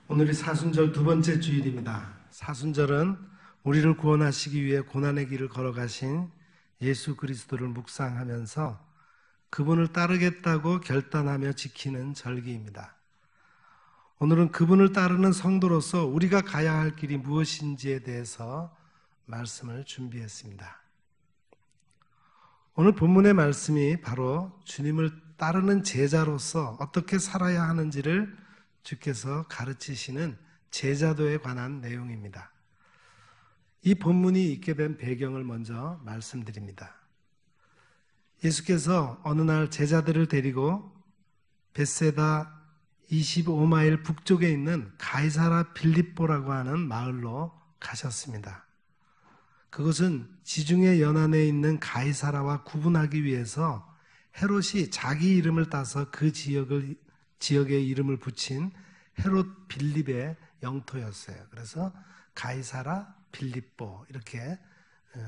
오늘이 사순절 두 번째 주일입니다. 사순절은 우리를 구원하시기 위해 고난의 길을 걸어가신 예수 그리스도를 묵상하면서 그분을 따르겠다고 결단하며 지키는 절기입니다. 오늘은 그분을 따르는 성도로서 우리가 가야 할 길이 무엇인지에 대해서 말씀을 준비했습니다. 오늘 본문의 말씀이 바로 주님을 따르는 제자로서 어떻게 살아야 하는지를 주께서 가르치시는 제자도에 관한 내용입니다. 이 본문이 있게 된 배경을 먼저 말씀드립니다. 예수께서 어느 날 제자들을 데리고 벳세다 25마일 북쪽에 있는 가이사라 빌립보라고 하는 마을로 가셨습니다. 그것은 지중해 연안에 있는 가이사라와 구분하기 위해서 헤롯이 자기 이름을 따서 그 지역의 이름을 붙인 헤롯 빌립의 영토였어요. 그래서 가이사라 빌립보 이렇게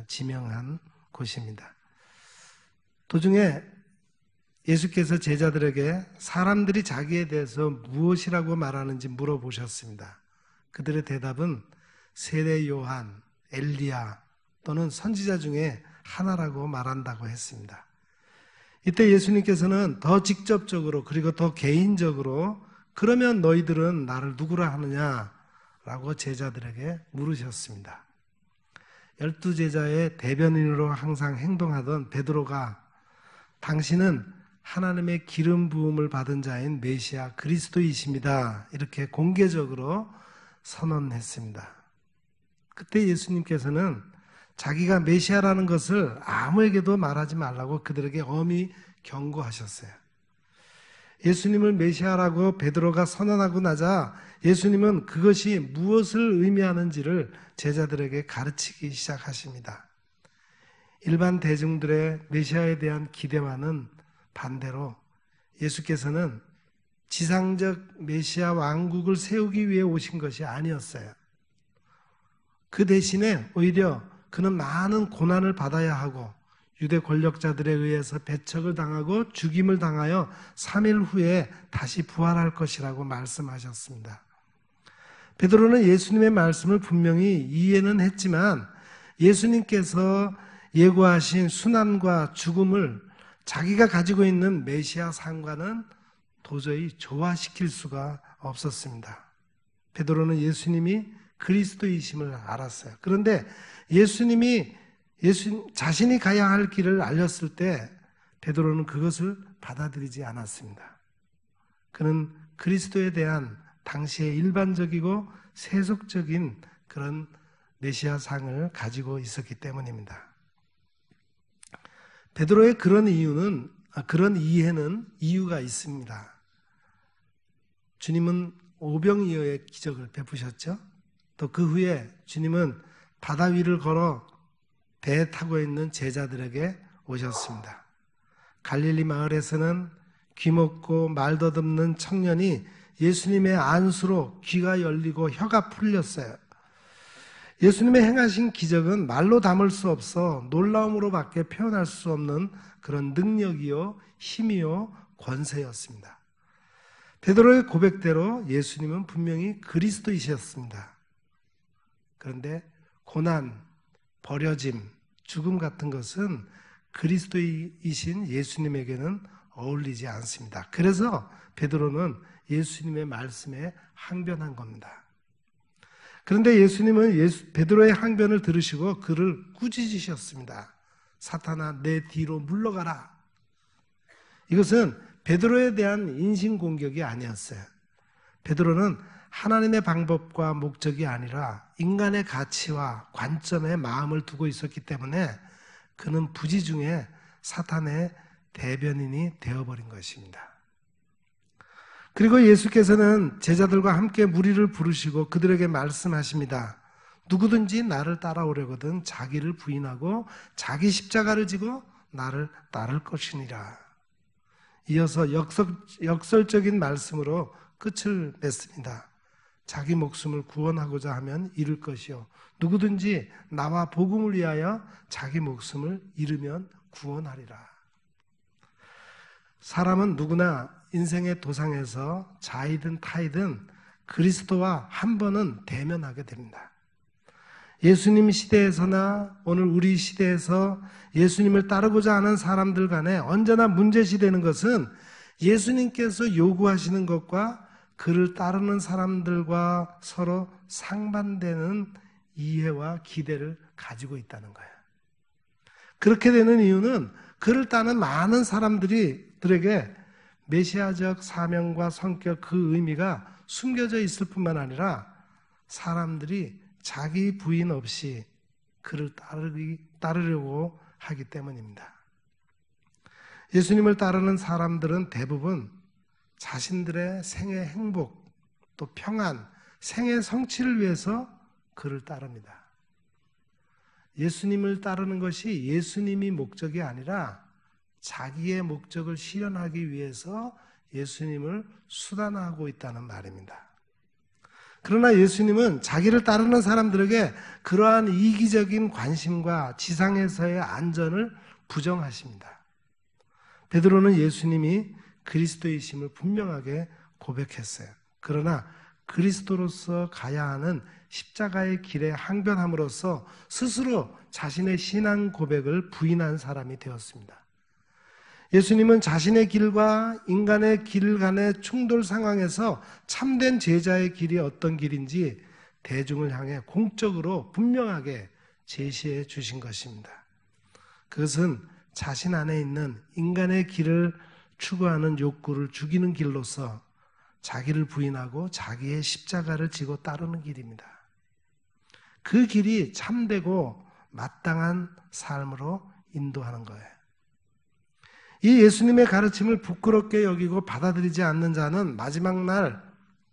지명한 곳입니다. 도중에 예수께서 제자들에게 사람들이 자기에 대해서 무엇이라고 말하는지 물어보셨습니다. 그들의 대답은 세례 요한, 엘리야 또는 선지자 중에 하나라고 말한다고 했습니다. 이때 예수님께서는 더 직접적으로 그리고 더 개인적으로 그러면 너희들은 나를 누구라 하느냐라고 제자들에게 물으셨습니다. 12제자의 대변인으로 항상 행동하던 베드로가 당신은 하나님의 기름 부음을 받은 자인 메시아 그리스도이십니다. 이렇게 공개적으로 선언했습니다. 그때 예수님께서는 자기가 메시아라는 것을 아무에게도 말하지 말라고 그들에게 엄히 경고하셨어요. 예수님을 메시아라고 베드로가 선언하고 나자 예수님은 그것이 무엇을 의미하는지를 제자들에게 가르치기 시작하십니다. 일반 대중들의 메시아에 대한 기대와는 반대로 예수께서는 지상적 메시아 왕국을 세우기 위해 오신 것이 아니었어요. 그 대신에 오히려 그는 많은 고난을 받아야 하고 유대 권력자들에 의해서 배척을 당하고 죽임을 당하여 3일 후에 다시 부활할 것이라고 말씀하셨습니다. 베드로는 예수님의 말씀을 분명히 이해는 했지만 예수님께서 예고하신 순환과 죽음을 자기가 가지고 있는 메시아 상과는 도저히 조화시킬 수가 없었습니다. 베드로는 예수님이 그리스도이심을 알았어요. 그런데 예수님이 자신이 가야 할 길을 알렸을 때 베드로는 그것을 받아들이지 않았습니다. 그는 그리스도에 대한 당시의 일반적이고 세속적인 그런 메시아상을 가지고 있었기 때문입니다. 베드로의 그런 이해는 이유가 있습니다. 주님은 오병이어의 기적을 베푸셨죠. 또 그 후에 주님은 바다 위를 걸어 배에 타고 있는 제자들에게 오셨습니다. 갈릴리 마을에서는 귀먹고 말 더듬는 청년이 예수님의 안수로 귀가 열리고 혀가 풀렸어요. 예수님의 행하신 기적은 말로 담을 수 없어 놀라움으로밖에 표현할 수 없는 그런 능력이요, 힘이요, 권세였습니다. 베드로의 고백대로 예수님은 분명히 그리스도이셨습니다. 그런데 고난, 버려짐, 죽음 같은 것은 그리스도이신 예수님에게는 어울리지 않습니다. 그래서 베드로는 예수님의 말씀에 항변한 겁니다. 그런데 예수님은 베드로의 항변을 들으시고 그를 꾸짖으셨습니다. 사탄아, 내 뒤로 물러가라. 이것은 베드로에 대한 인신공격이 아니었어요. 베드로는 하나님의 방법과 목적이 아니라 인간의 가치와 관점에 마음을 두고 있었기 때문에 그는 부지중에 사탄의 대변인이 되어버린 것입니다. 그리고 예수께서는 제자들과 함께 무리를 부르시고 그들에게 말씀하십니다. 누구든지 나를 따라오려거든 자기를 부인하고 자기 십자가를 지고 나를 따를 것이니라. 이어서 역설적인 말씀으로 끝을 맺습니다. 자기 목숨을 구원하고자 하면 잃을 것이요 누구든지 나와 복음을 위하여 자기 목숨을 잃으면 구원하리라. 사람은 누구나 인생의 도상에서 자이든 타이든 그리스도와 한 번은 대면하게 됩니다. 예수님 시대에서나 오늘 우리 시대에서 예수님을 따르고자 하는 사람들 간에 언제나 문제시되는 것은 예수님께서 요구하시는 것과 그를 따르는 사람들과 서로 상반되는 이해와 기대를 가지고 있다는 거예요. 그렇게 되는 이유는 그를 따르는 많은 사람들에게 메시아적 사명과 성격, 그 의미가 숨겨져 있을 뿐만 아니라 사람들이 자기 부인 없이 그를 따르려고 하기 때문입니다. 예수님을 따르는 사람들은 대부분 자신들의 생의 행복, 또 평안, 생의 성취를 위해서 그를 따릅니다. 예수님을 따르는 것이 예수님이 목적이 아니라 자기의 목적을 실현하기 위해서 예수님을 수단화하고 있다는 말입니다. 그러나 예수님은 자기를 따르는 사람들에게 그러한 이기적인 관심과 지상에서의 안전을 부정하십니다. 베드로는 예수님이 그리스도이심을 분명하게 고백했어요. 그러나 그리스도로서 가야 하는 십자가의 길에 항변함으로써 스스로 자신의 신앙 고백을 부인한 사람이 되었습니다. 예수님은 자신의 길과 인간의 길 간의 충돌 상황에서 참된 제자의 길이 어떤 길인지 대중을 향해 공적으로 분명하게 제시해 주신 것입니다. 그것은 자신 안에 있는 인간의 길을 추구하는 욕구를 죽이는 길로서 자기를 부인하고 자기의 십자가를 지고 따르는 길입니다. 그 길이 참되고 마땅한 삶으로 인도하는 거예요. 이 예수님의 가르침을 부끄럽게 여기고 받아들이지 않는 자는 마지막 날,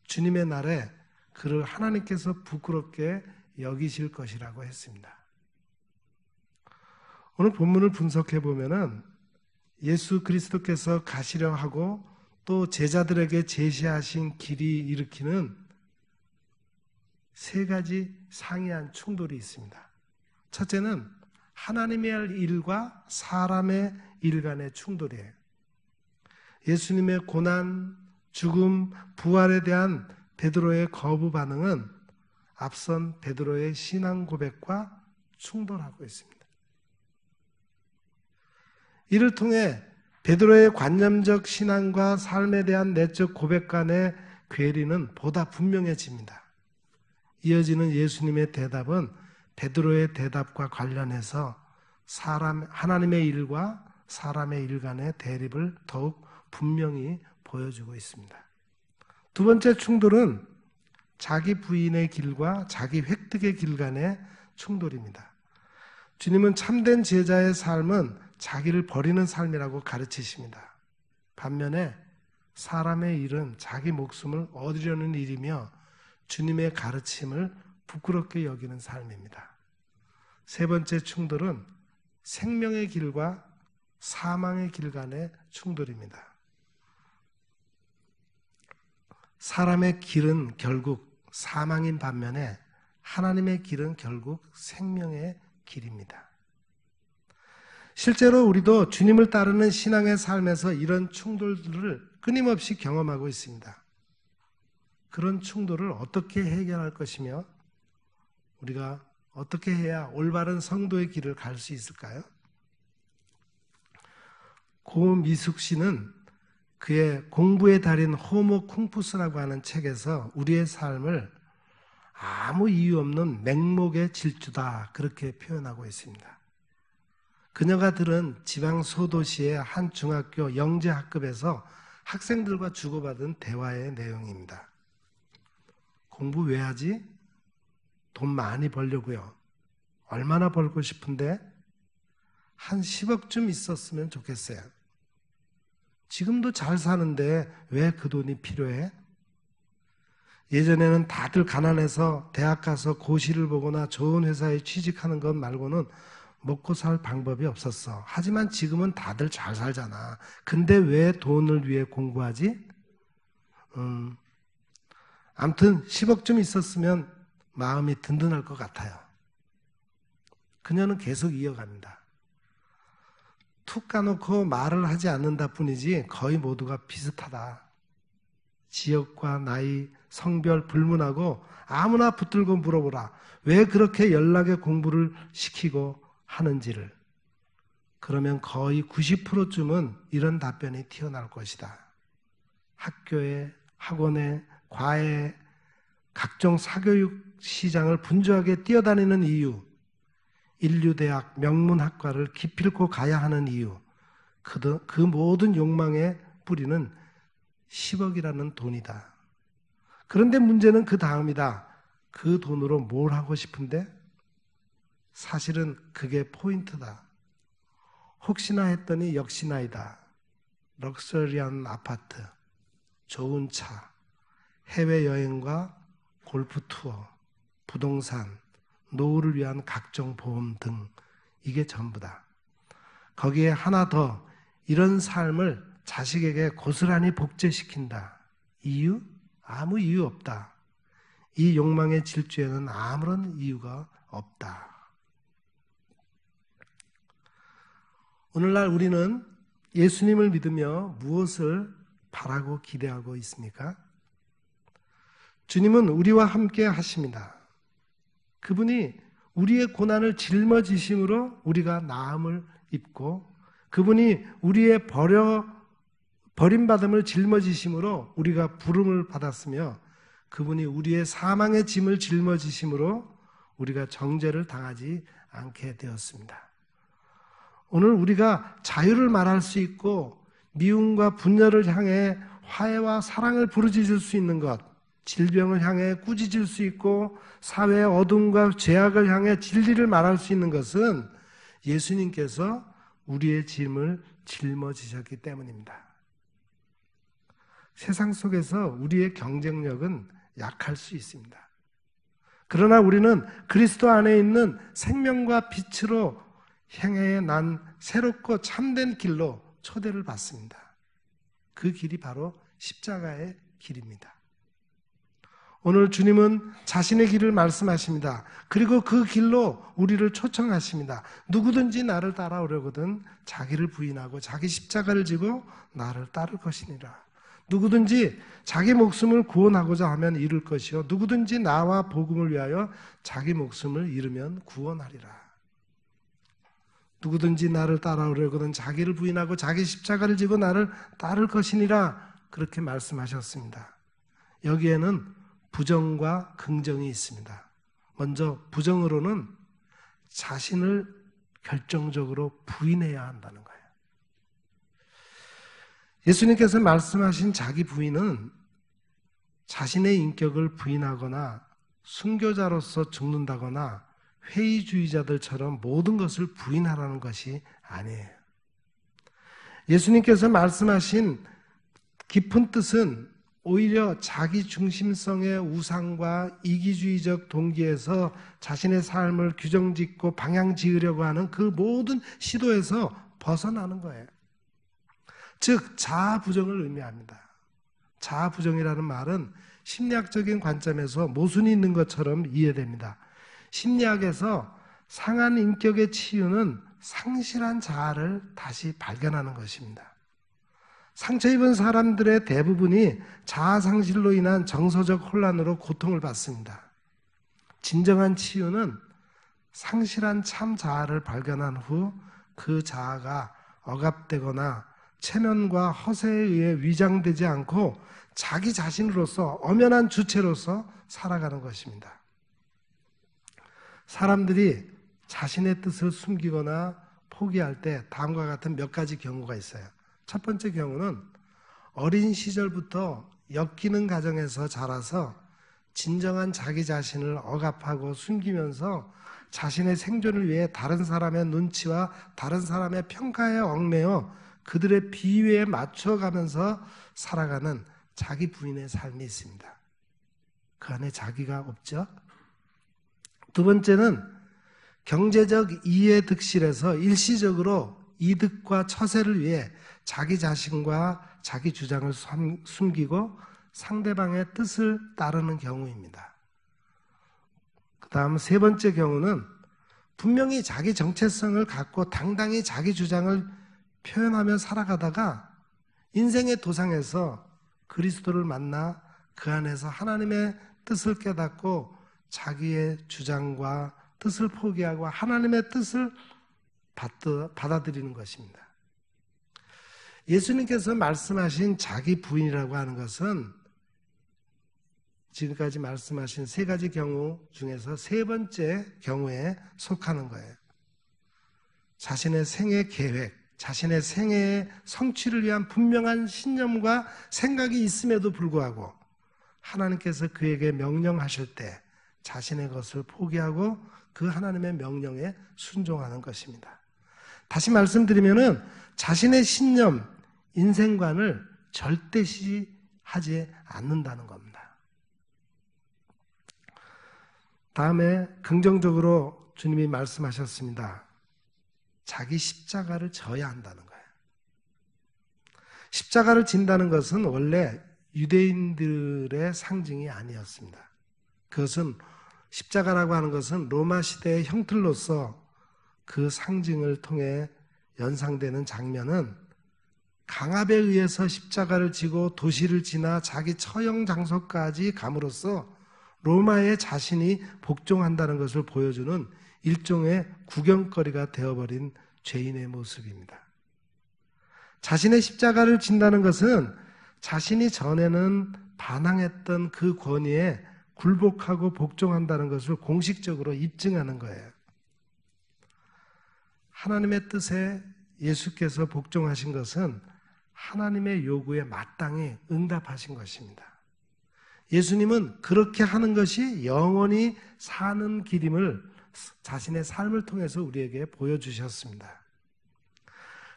주님의 날에 그를 하나님께서 부끄럽게 여기실 것이라고 했습니다. 오늘 본문을 분석해 보면은 예수 그리스도께서 가시려 하고 또 제자들에게 제시하신 길이 일으키는 세 가지 상이한 충돌이 있습니다. 첫째는 하나님의 일과 사람의 일 간의 충돌이에요. 예수님의 고난, 죽음, 부활에 대한 베드로의 거부 반응은 앞선 베드로의 신앙 고백과 충돌하고 있습니다. 이를 통해 베드로의 관념적 신앙과 삶에 대한 내적 고백 간의 괴리는 보다 분명해집니다. 이어지는 예수님의 대답은 베드로의 대답과 관련해서 하나님의 일과 사람의 일 간의 대립을 더욱 분명히 보여주고 있습니다. 두 번째 충돌은 자기 부인의 길과 자기 획득의 길 간의 충돌입니다. 주님은 참된 제자의 삶은 자기를 버리는 삶이라고 가르치십니다. 반면에 사람의 일은 자기 목숨을 얻으려는 일이며 주님의 가르침을 부끄럽게 여기는 삶입니다. 세 번째 충돌은 생명의 길과 사망의 길 간의 충돌입니다. 사람의 길은 결국 사망인 반면에 하나님의 길은 결국 생명의 길입니다. 실제로 우리도 주님을 따르는 신앙의 삶에서 이런 충돌들을 끊임없이 경험하고 있습니다. 그런 충돌을 어떻게 해결할 것이며 우리가 어떻게 해야 올바른 성도의 길을 갈 수 있을까요? 고미숙 씨는 그의 공부의 달인 호모 쿵푸스라고 하는 책에서 우리의 삶을 아무 이유 없는 맹목의 질주다 그렇게 표현하고 있습니다. 그녀가 들은 지방 소도시의 한 중학교 영재학급에서 학생들과 주고받은 대화의 내용입니다. 공부 왜 하지? 돈 많이 벌려고요. 얼마나 벌고 싶은데? 한 10억쯤 있었으면 좋겠어요. 지금도 잘 사는데 왜 그 돈이 필요해? 예전에는 다들 가난해서 대학 가서 고시를 보거나 좋은 회사에 취직하는 것 말고는 먹고 살 방법이 없었어. 하지만 지금은 다들 잘 살잖아. 근데 왜 돈을 위해 공부하지? 아무튼 10억쯤 있었으면 마음이 든든할 것 같아요. 그녀는 계속 이어갑니다. 툭 까놓고 말을 하지 않는다 뿐이지 거의 모두가 비슷하다. 지역과 나이, 성별 불문하고 아무나 붙들고 물어보라. 왜 그렇게 연락에 공부를 시키고 하는지를. 그러면 거의 90%쯤은 이런 답변이 튀어나올 것이다. 학교에, 학원에, 과외에, 각종 사교육 시장을 분주하게 뛰어다니는 이유, 인류대학, 명문학과를 기필코 가야 하는 이유, 그 모든 욕망의 뿌리는 10억이라는 돈이다. 그런데 문제는 그 다음이다. 그 돈으로 뭘 하고 싶은데? 사실은 그게 포인트다. 혹시나 했더니 역시나이다. 럭셔리한 아파트, 좋은 차, 해외여행과 골프 투어, 부동산, 노후를 위한 각종 보험 등 이게 전부다. 거기에 하나 더 이런 삶을 자식에게 고스란히 복제시킨다. 이유? 아무 이유 없다. 이 욕망의 질주에는 아무런 이유가 없다. 오늘날 우리는 예수님을 믿으며 무엇을 바라고 기대하고 있습니까? 주님은 우리와 함께 하십니다. 그분이 우리의 고난을 짊어지심으로 우리가 나음을 입고, 그분이 우리의 버림받음을 짊어지심으로 우리가 부름을 받았으며, 그분이 우리의 사망의 짐을 짊어지심으로 우리가 정죄를 당하지 않게 되었습니다. 오늘 우리가 자유를 말할 수 있고 미움과 분열을 향해 화해와 사랑을 부르짖을 수 있는 것, 질병을 향해 꾸짖을 수 있고 사회의 어둠과 죄악을 향해 진리를 말할 수 있는 것은 예수님께서 우리의 짐을 짊어지셨기 때문입니다. 세상 속에서 우리의 경쟁력은 약할 수 있습니다. 그러나 우리는 그리스도 안에 있는 생명과 빛으로 행해 난 새롭고 참된 길로 초대를 받습니다. 그 길이 바로 십자가의 길입니다. 오늘 주님은 자신의 길을 말씀하십니다. 그리고 그 길로 우리를 초청하십니다. 누구든지 나를 따라오려거든 자기를 부인하고 자기 십자가를 지고 나를 따를 것이니라. 누구든지 자기 목숨을 구원하고자 하면 잃을 것이요 누구든지 나와 복음을 위하여 자기 목숨을 잃으면 구원하리라. 누구든지 나를 따라오려거든 자기를 부인하고 자기 십자가를 지고 나를 따를 것이니라. 그렇게 말씀하셨습니다. 여기에는 부정과 긍정이 있습니다. 먼저 부정으로는 자신을 결정적으로 부인해야 한다는 거예요. 예수님께서 말씀하신 자기 부인은 자신의 인격을 부인하거나 순교자로서 죽는다거나 회의주의자들처럼 모든 것을 부인하라는 것이 아니에요. 예수님께서 말씀하신 깊은 뜻은 오히려 자기 중심성의 우상과 이기주의적 동기에서 자신의 삶을 규정짓고 방향 지으려고 하는 그 모든 시도에서 벗어나는 거예요. 즉 자아 부정을 의미합니다. 자아 부정이라는 말은 심리학적인 관점에서 모순이 있는 것처럼 이해됩니다. 심리학에서 상한 인격의 치유는 상실한 자아를 다시 발견하는 것입니다. 상처 입은 사람들의 대부분이 자아 상실로 인한 정서적 혼란으로 고통을 받습니다. 진정한 치유는 상실한 참 자아를 발견한 후 그 자아가 억압되거나 체면과 허세에 의해 위장되지 않고 자기 자신으로서 엄연한 주체로서 살아가는 것입니다. 사람들이 자신의 뜻을 숨기거나 포기할 때 다음과 같은 몇 가지 경우가 있어요. 첫 번째 경우는 어린 시절부터 엮이는 가정에서 자라서 진정한 자기 자신을 억압하고 숨기면서 자신의 생존을 위해 다른 사람의 눈치와 다른 사람의 평가에 얽매여 그들의 비위에 맞춰가면서 살아가는 자기 부인의 삶이 있습니다. 그 안에 자기가 없죠? 두 번째는 경제적 이해득실에서 일시적으로 이득과 처세를 위해 자기 자신과 자기 주장을 숨기고 상대방의 뜻을 따르는 경우입니다. 그 다음 세 번째 경우는 분명히 자기 정체성을 갖고 당당히 자기 주장을 표현하며 살아가다가 인생의 도상에서 그리스도를 만나 그 안에서 하나님의 뜻을 깨닫고 자기의 주장과 뜻을 포기하고 하나님의 뜻을 받아들이는 것입니다. 예수님께서 말씀하신 자기 부인이라고 하는 것은 지금까지 말씀하신 세 가지 경우 중에서 세 번째 경우에 속하는 거예요. 자신의 생애 계획, 자신의 생애의 성취를 위한 분명한 신념과 생각이 있음에도 불구하고 하나님께서 그에게 명령하실 때 자신의 것을 포기하고 그 하나님의 명령에 순종하는 것입니다. 다시 말씀드리면은 자신의 신념, 인생관을 절대시하지 않는다는 겁니다. 다음에 긍정적으로 주님이 말씀하셨습니다. 자기 십자가를 져야 한다는 거예요. 십자가를 진다는 것은 원래 유대인들의 상징이 아니었습니다. 그것은 십자가라고 하는 것은 로마 시대의 형틀로서 그 상징을 통해 연상되는 장면은 강압에 의해서 십자가를 지고 도시를 지나 자기 처형 장소까지 감으로써 로마에 자신이 복종한다는 것을 보여주는 일종의 구경거리가 되어버린 죄인의 모습입니다. 자신의 십자가를 진다는 것은 자신이 전에는 반항했던 그 권위에 굴복하고 복종한다는 것을 공식적으로 입증하는 거예요. 하나님의 뜻에 예수께서 복종하신 것은 하나님의 요구에 마땅히 응답하신 것입니다. 예수님은 그렇게 하는 것이 영원히 사는 길임을 자신의 삶을 통해서 우리에게 보여주셨습니다.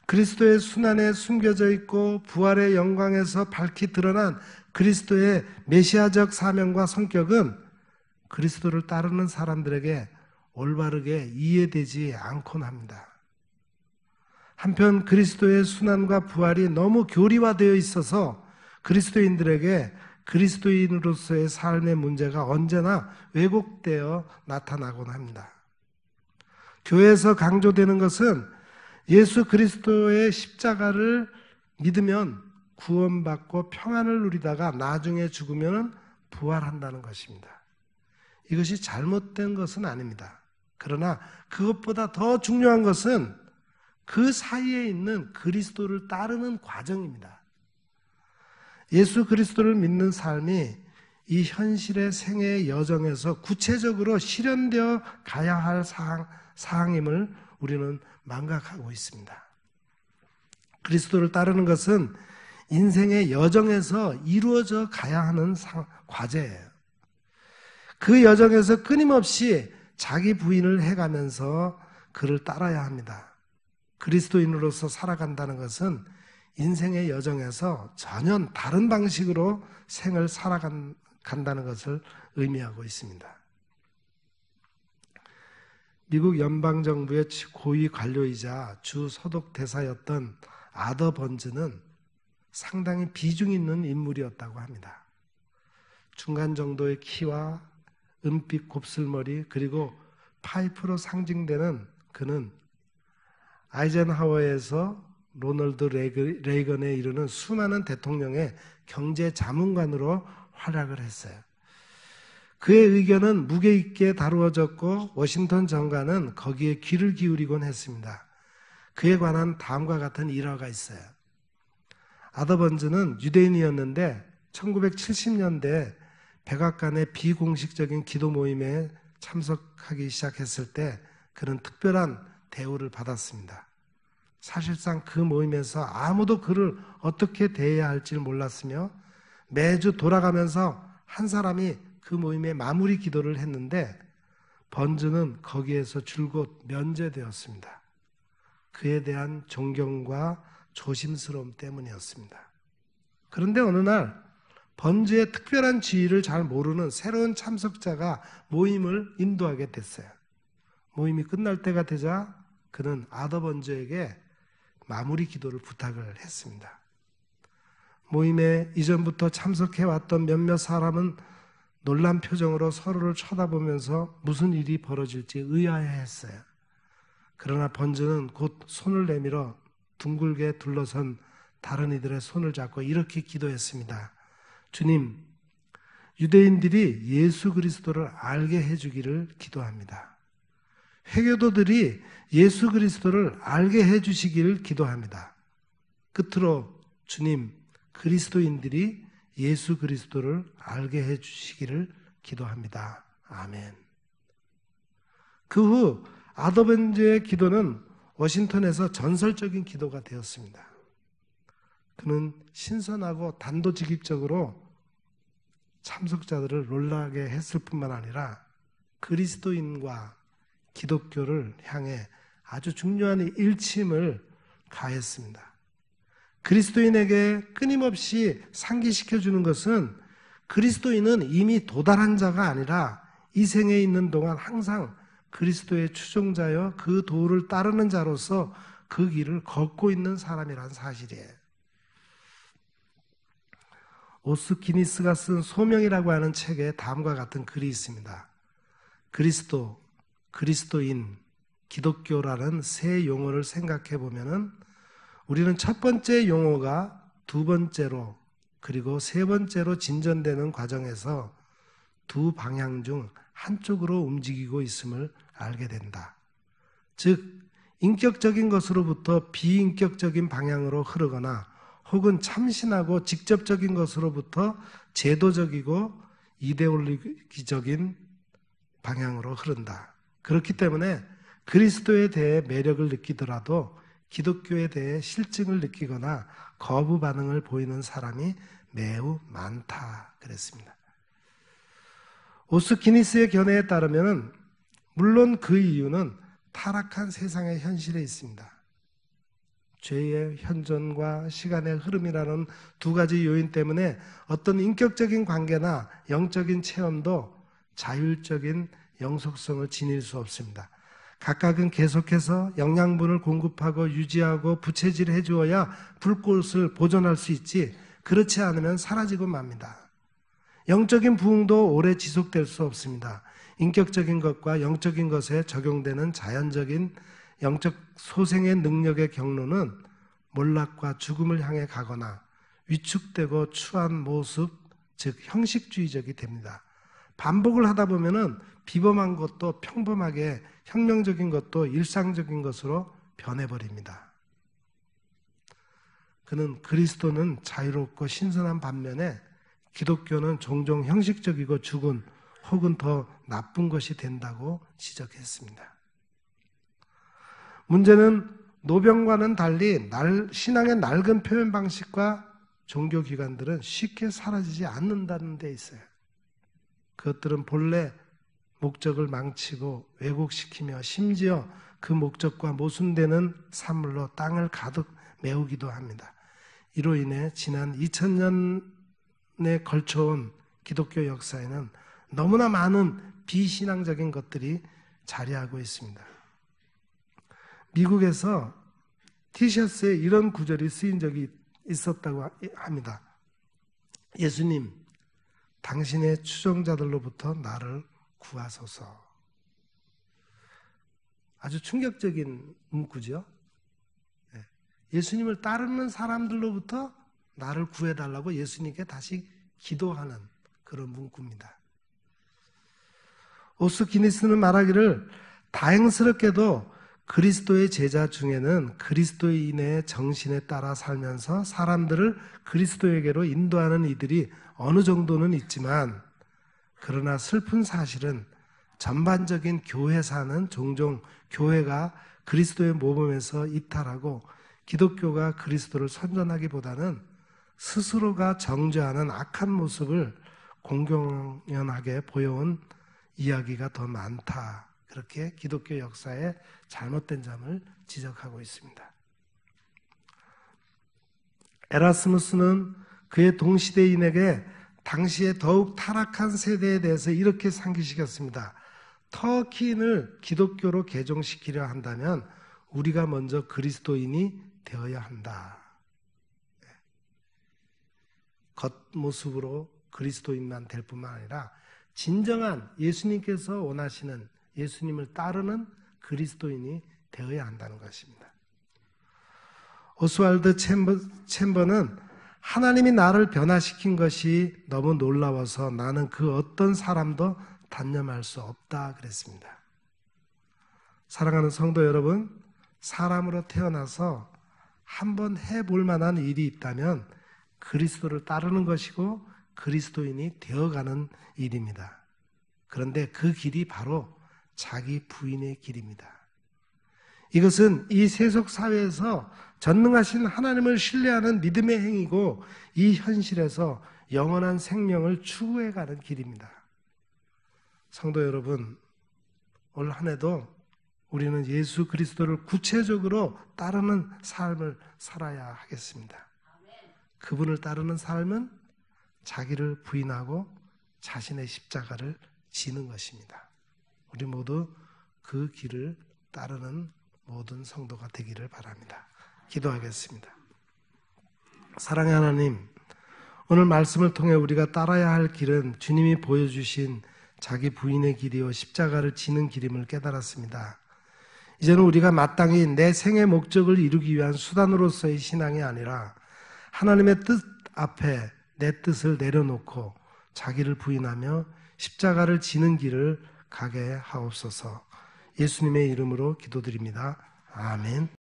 그리스도의 순환에 숨겨져 있고 부활의 영광에서 밝히 드러난 그리스도의 메시아적 사명과 성격은 그리스도를 따르는 사람들에게 올바르게 이해되지 않곤 합니다. 한편 그리스도의 순환과 부활이 너무 교리화되어 있어서 그리스도인들에게 그리스도인으로서의 삶의 문제가 언제나 왜곡되어 나타나곤 합니다. 교회에서 강조되는 것은 예수 그리스도의 십자가를 믿으면 구원받고 평안을 누리다가 나중에 죽으면 부활한다는 것입니다. 이것이 잘못된 것은 아닙니다. 그러나 그것보다 더 중요한 것은 그 사이에 있는 그리스도를 따르는 과정입니다. 예수 그리스도를 믿는 삶이 이 현실의 생애의 여정에서 구체적으로 실현되어 가야 할 사항임을 우리는 망각하고 있습니다. 그리스도를 따르는 것은 인생의 여정에서 이루어져 가야 하는 과제예요. 그 여정에서 끊임없이 자기 부인을 해가면서 그를 따라야 합니다. 그리스도인으로서 살아간다는 것은 인생의 여정에서 전혀 다른 방식으로 생을 살아간다는 것을 의미하고 있습니다. 미국 연방정부의 고위 관료이자 주 소독대사였던 아더 번즈는 상당히 비중 있는 인물이었다고 합니다. 중간 정도의 키와 은빛 곱슬머리 그리고 파이프로 상징되는 그는 아이젠하워에서 로널드 레이건에 이르는 수많은 대통령의 경제 자문관으로 활약을 했어요. 그의 의견은 무게 있게 다루어졌고 워싱턴 정가는 거기에 귀를 기울이곤 했습니다. 그에 관한 다음과 같은 일화가 있어요. 아더 번즈는 유대인이었는데 1970년대 백악관의 비공식적인 기도 모임에 참석하기 시작했을 때 그는 특별한 대우를 받았습니다. 사실상 그 모임에서 아무도 그를 어떻게 대해야 할지 몰랐으며 매주 돌아가면서 한 사람이 그 모임의 마무리 기도를 했는데 번즈는 거기에서 줄곧 면제되었습니다. 그에 대한 존경과 조심스러움 때문이었습니다. 그런데 어느 날 번즈의 특별한 지위를 잘 모르는 새로운 참석자가 모임을 인도하게 됐어요. 모임이 끝날 때가 되자 그는 아더 번즈에게 마무리 기도를 부탁을 했습니다. 모임에 이전부터 참석해왔던 몇몇 사람은 놀란 표정으로 서로를 쳐다보면서 무슨 일이 벌어질지 의아해했어요. 그러나 번즈는 곧 손을 내밀어 둥글게 둘러선 다른 이들의 손을 잡고 이렇게 기도했습니다. 주님, 유대인들이 예수 그리스도를 알게 해주기를 기도합니다. 회교도들이 예수 그리스도를 알게 해주시기를 기도합니다. 끝으로 주님, 그리스도인들이 예수 그리스도를 알게 해주시기를 기도합니다. 아멘. 그 후 아더벤저의 기도는 워싱턴에서 전설적인 기도가 되었습니다. 그는 신선하고 단도직입적으로 참석자들을 놀라게 했을 뿐만 아니라 그리스도인과 기독교를 향해 아주 중요한 일침을 가했습니다. 그리스도인에게 끊임없이 상기시켜주는 것은 그리스도인은 이미 도달한 자가 아니라 이 생에 있는 동안 항상 그리스도의 추종자여 그 도를 따르는 자로서 그 길을 걷고 있는 사람이라는 사실이에요. 오스키니스가 쓴 소명이라고 하는 책에 다음과 같은 글이 있습니다. 그리스도, 그리스도인, 기독교라는 세 용어를 생각해 보면은 우리는 첫 번째 용어가 두 번째로 그리고 세 번째로 진전되는 과정에서 두 방향 중 한쪽으로 움직이고 있음을 알게 된다. 즉, 인격적인 것으로부터 비인격적인 방향으로 흐르거나 혹은 참신하고 직접적인 것으로부터 제도적이고 이데올로기적인 방향으로 흐른다. 그렇기 때문에 그리스도에 대해 매력을 느끼더라도 기독교에 대해 실증을 느끼거나 거부 반응을 보이는 사람이 매우 많다 그랬습니다. 오스키니스의 견해에 따르면 물론 그 이유는 타락한 세상의 현실에 있습니다. 죄의 현존과 시간의 흐름이라는 두 가지 요인 때문에 어떤 인격적인 관계나 영적인 체험도 자율적인 영속성을 지닐 수 없습니다. 각각은 계속해서 영양분을 공급하고 유지하고 부채질해 주어야 불꽃을 보존할 수 있지 그렇지 않으면 사라지고 맙니다. 영적인 부흥도 오래 지속될 수 없습니다. 인격적인 것과 영적인 것에 적용되는 자연적인 영적 소생의 능력의 경로는 몰락과 죽음을 향해 가거나 위축되고 추한 모습, 즉 형식주의적이 됩니다. 반복을 하다 보면은 비범한 것도 평범하게 혁명적인 것도 일상적인 것으로 변해버립니다. 그는 그리스도는 자유롭고 신선한 반면에 기독교는 종종 형식적이고 죽은 혹은 더 나쁜 것이 된다고 지적했습니다. 문제는 노병과는 달리 신앙의 낡은 표현 방식과 종교기관들은 쉽게 사라지지 않는다는 데 있어요. 그것들은 본래 목적을 망치고 왜곡시키며 심지어 그 목적과 모순되는 산물로 땅을 가득 메우기도 합니다. 이로 인해 지난 2000년에 걸쳐온 기독교 역사에는 너무나 많은 비신앙적인 것들이 자리하고 있습니다. 미국에서 티셔츠에 이런 구절이 쓰인 적이 있었다고 합니다. 예수님, 당신의 추종자들로부터 나를 구하소서. 아주 충격적인 문구죠. 예수님을 따르는 사람들로부터 나를 구해달라고 예수님께 다시 기도하는 그런 문구입니다. 오스키니스는 말하기를 다행스럽게도 그리스도의 제자 중에는 그리스도인의 정신에 따라 살면서 사람들을 그리스도에게로 인도하는 이들이 어느 정도는 있지만 그러나 슬픈 사실은 전반적인 교회사는 종종 교회가 그리스도의 모범에서 이탈하고 기독교가 그리스도를 선전하기보다는 스스로가 정죄하는 악한 모습을 공공연하게 보여온 이야기가 더 많다. 그렇게 기독교 역사의 잘못된 점을 지적하고 있습니다. 에라스무스는 그의 동시대인에게 당시에 더욱 타락한 세대에 대해서 이렇게 상기시켰습니다. 터키인을 기독교로 개종시키려 한다면 우리가 먼저 그리스도인이 되어야 한다. 겉모습으로 그리스도인만 될 뿐만 아니라 진정한 예수님께서 원하시는 예수님을 따르는 그리스도인이 되어야 한다는 것입니다. 오스왈드 챔버는 하나님이 나를 변화시킨 것이 너무 놀라워서 나는 그 어떤 사람도 단념할 수 없다 그랬습니다. 사랑하는 성도 여러분, 사람으로 태어나서 한번 해볼 만한 일이 있다면 그리스도를 따르는 것이고 그리스도인이 되어가는 일입니다. 그런데 그 길이 바로 자기 부인의 길입니다. 이것은 이 세속 사회에서 전능하신 하나님을 신뢰하는 믿음의 행위고 이 현실에서 영원한 생명을 추구해가는 길입니다. 성도 여러분, 올 한 해도 우리는 예수 그리스도를 구체적으로 따르는 삶을 살아야 하겠습니다. 그분을 따르는 삶은 자기를 부인하고 자신의 십자가를 지는 것입니다. 우리 모두 그 길을 따르는 모든 성도가 되기를 바랍니다. 기도하겠습니다. 사랑의 하나님, 오늘 말씀을 통해 우리가 따라야 할 길은 주님이 보여주신 자기 부인의 길이요 십자가를 지는 길임을 깨달았습니다. 이제는 우리가 마땅히 내 생의 목적을 이루기 위한 수단으로서의 신앙이 아니라 하나님의 뜻 앞에 내 뜻을 내려놓고 자기를 부인하며 십자가를 지는 길을 가게 하옵소서. 예수님의 이름으로 기도드립니다. 아멘.